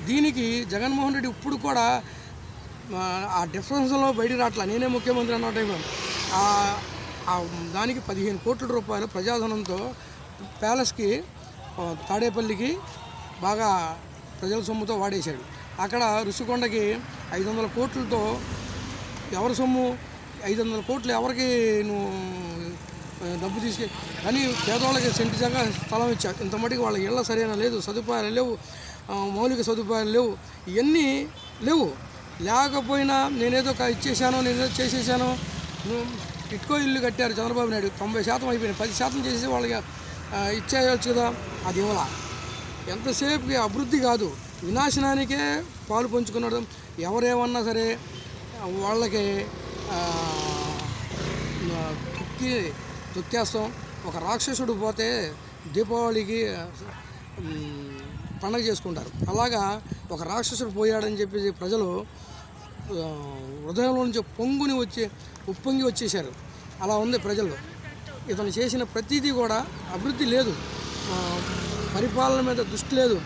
దీనికి జగన్మోహన్ రెడ్డి ఇప్పుడు కూడా ఆ డిఫరెన్స్లో బయటికి రావట్లా. నేనే ముఖ్యమంత్రి అన్న టైంలో దానికి 15 కోట్ల రూపాయలు ప్రజాధనంతో ప్యాలెస్కి తాడేపల్లికి బాగా ప్రజల సొమ్ముతో వాడేశాడు. అక్కడ రుషికొండకి 500 కోట్లతో ఎవరి సొమ్ము, 500 కోట్లు ఎవరికి నువ్వు డబ్బు తీసుకెళ్ళి, కానీ పేదవాళ్ళకి సెంటు జగ స్థలం ఇచ్చావు. ఇంత మటుకు వాళ్ళకి ఇళ్ళ సరైన లేదు, సదుపాయాలు లేవు, మౌలిక సదుపాయాలు లేవు, ఇవన్నీ లేవు. లేకపోయినా నేనేదో ఇచ్చేసాను, నేనేదో చేసేసాను. ఇటుకో ఇల్లు కట్టారు చంద్రబాబు నాయుడు, 90% అయిపోయినాయి, 10% చేసి వాళ్ళకి ఇచ్చేయచ్చు కదా. అది ఇవ్వాల. ఎంతసేపుకి అభివృద్ధి కాదు, వినాశనానికే పాలు పంచుకున్నాడు. ఎవరేమన్నా సరే వాళ్ళకి తొక్కేస్తాం. ఒక రాక్షసుడు పోతే దీపావళికి పండగ చేసుకుంటారు. అలాగా ఒక రాక్షసుడు పోయాడని చెప్పి ప్రజలు హృదయంలో నుంచి ఉప్పొంగి వచ్చేసారు. అలా ఉంది ప్రజలు. ఇతను చేసిన ప్రతిదీ కూడా అభివృద్ధి లేదు, పరిపాలన మీద దృష్టి లేదు.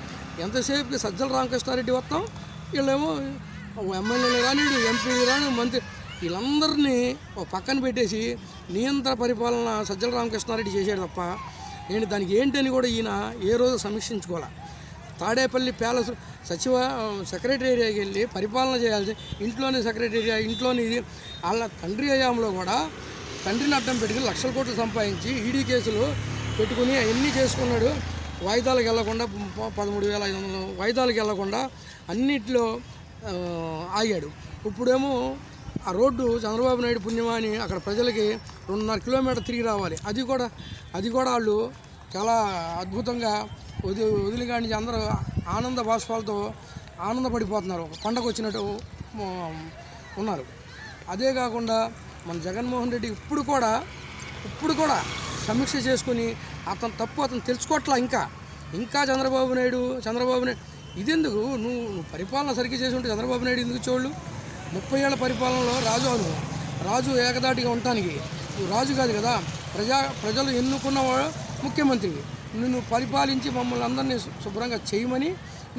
ఎంతసేపుకి సజ్జల రామకృష్ణారెడ్డి వస్తాం, వీళ్ళేమో ఎమ్మెల్యేలు రాని, ఎంపీలు రాని, మంత్రి, వీళ్ళందరినీ పక్కన పెట్టేసి నియంత్రణ పరిపాలన సజ్జల రామకృష్ణారెడ్డి చేశాడు తప్ప నేను దానికి ఏంటని కూడా ఈయన ఏ రోజు సమీక్షించుకోవాలి. తాడేపల్లి ప్యాలెస్ సెక్రటేరియాకి వెళ్ళి పరిపాలన చేయాల్సి, ఇంట్లోనే సెక్రటేరియా, ఇంట్లోని ఇది వాళ్ళ తండ్రి హయాంలో కూడా తండ్రిని అడ్డం పెట్టుకుని లక్షల కోట్లు సంపాదించి ఈడీ కేసులు పెట్టుకుని అవన్నీ చేసుకున్నాడు. వాయిదాలకు వెళ్లకుండా 13,500 వాయిదాలకు వెళ్లకుండా అన్నిట్లో ఆగాడు. ఇప్పుడేమో ఆ రోడ్డు చంద్రబాబు నాయుడు పుణ్యమా అని అక్కడ ప్రజలకి 2.5 కిలోమీటర్ తిరిగి రావాలి. అది కూడా వాళ్ళు చాలా అద్భుతంగా వదిలిగాని అందరూ ఆనంద బాష్పాలతో ఆనందపడిపోతున్నారు, పండగ వచ్చినట్టు ఉన్నారు. అదే కాకుండా మన జగన్మోహన్ రెడ్డి ఇప్పుడు కూడా సమీక్ష చేసుకుని అతను తప్పు అతను తెలుసుకోవట్లా. ఇంకా చంద్రబాబు నాయుడు ఇదెందుకు నువ్వు పరిపాలన సరిగ్గా చేసి ఉంటే చంద్రబాబు నాయుడు ఎందుకు చూడు? 30 ఏళ్ల పరిపాలనలో రాజు ఏకదాటిగా ఉండటానికి నువ్వు రాజు కాదు కదా. ప్రజలు ఎన్నుకున్నవాడు ముఖ్యమంత్రి. నిన్ను పరిపాలించి మమ్మల్ని అందరినీ శుభ్రంగా చేయమని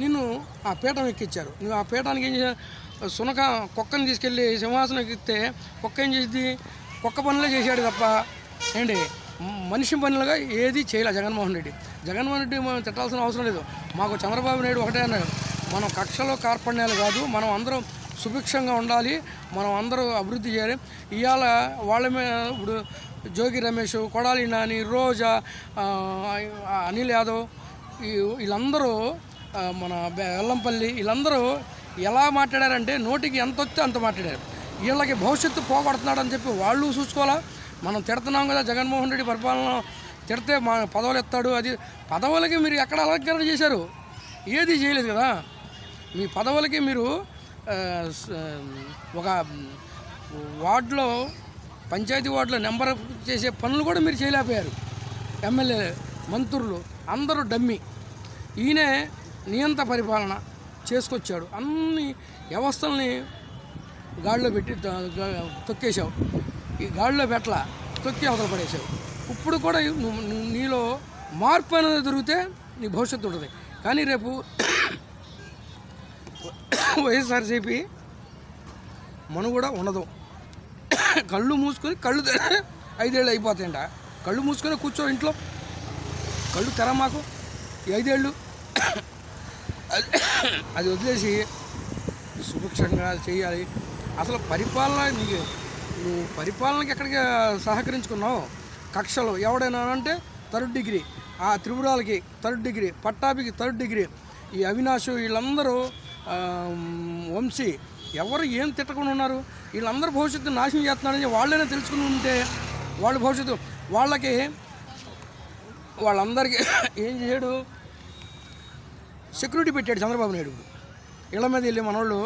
నిన్ను ఆ పీఠం ఎక్కించారు. నువ్వు ఆ పీఠానికి ఏం కుక్కని తీసుకెళ్ళి సింహాసనం ఎక్కిస్తే కుక్క ఏం చేసింది? కుక్క పనులే చేశాడు తప్ప ఏంటి మనిషి పనులుగా ఏది చేయలే జగన్మోహన్ రెడ్డి. మనం తిట్టాల్సిన అవసరం లేదు. మాకు చంద్రబాబు నాయుడు ఒకటే అన్నాడు, మనం కక్షలో కార్పణ్యాలు కాదు, మనం అందరం సుభిక్షంగా ఉండాలి, మనం అందరూ అభివృద్ధి చేయాలి. ఇవాళ వాళ్ళ మీద ఇప్పుడు జోగి రమేష్, కొడాలి నాని, రోజా, అనిల్ యాదవ్, వీళ్ళందరూ మన వెల్లంపల్లి, వీళ్ళందరూ ఎలా మాట్లాడారంటే నోటికి ఎంత వస్తే అంత మాట్లాడారు. వీళ్ళకి భవిష్యత్తు పోగొడుతున్నాడని చెప్పి వాళ్ళు చూసుకోవాలా. మనం తిడుతున్నాం కదా జగన్మోహన్ రెడ్డి పరిపాలన తిడితే మా పదవులు ఎత్తాడు. అది పదవులకి మీరు ఎక్కడ అలంకరణ చేశారు? ఏది చేయలేదు కదా. మీ పదవులకి మీరు ఒక వార్డులో పంచాయతీ వార్డులో నెంబర్ చేసే పనులు కూడా మీరు చేయలేకపోయారు. ఎమ్మెల్యే మంత్రులు అందరూ డమ్మి. ఈయనే నియంత పరిపాలన చేసుకొచ్చాడు. అన్ని వ్యవస్థల్ని గాడిలో పెట్టి తొక్కేశావు. ఈ గాడిలో పెట్టలా, తొక్కి అవతల పడేసావు. ఇప్పుడు కూడా నీలో మార్పు అనేది దొరికితే నీ భవిష్యత్తు ఉంటుంది. కానీ రేపు వైఎస్ఆర్సీపీ మనుగడ ఉండదు. కళ్ళు మూసుకొని 5 ఏళ్ళు అయిపోతాయంట. కళ్ళు మూసుకొని కూర్చో ఇంట్లో, కళ్ళు తెర మాకు 5 ఏళ్ళు అది వదిలేసి సుభిక్షంగా చేయాలి. అసలు పరిపాలన నువ్వు పరిపాలనకి ఎక్కడికి సహకరించుకున్నావు? కక్షలు ఎవడైనా అంటే 3rd డిగ్రీ, ఆ త్రిపురాలకి 3rd డిగ్రీ, పట్టాభికి 3rd డిగ్రీ, ఈ అవినాష్ వీళ్ళందరూ వంశీ ఎవరు ఏం తిట్టకుండా ఉన్నారు? వీళ్ళందరూ భవిష్యత్తు నాశనం చేస్తున్నారని వాళ్ళైనా తెలుసుకుని ఉంటే వాళ్ళ భవిష్యత్తు వాళ్ళందరికీ ఏం చేయడు? సెక్యూరిటీ పెట్టాడు చంద్రబాబు నాయుడు. ఇళ్ళ మీద వెళ్ళి మనోళ్ళు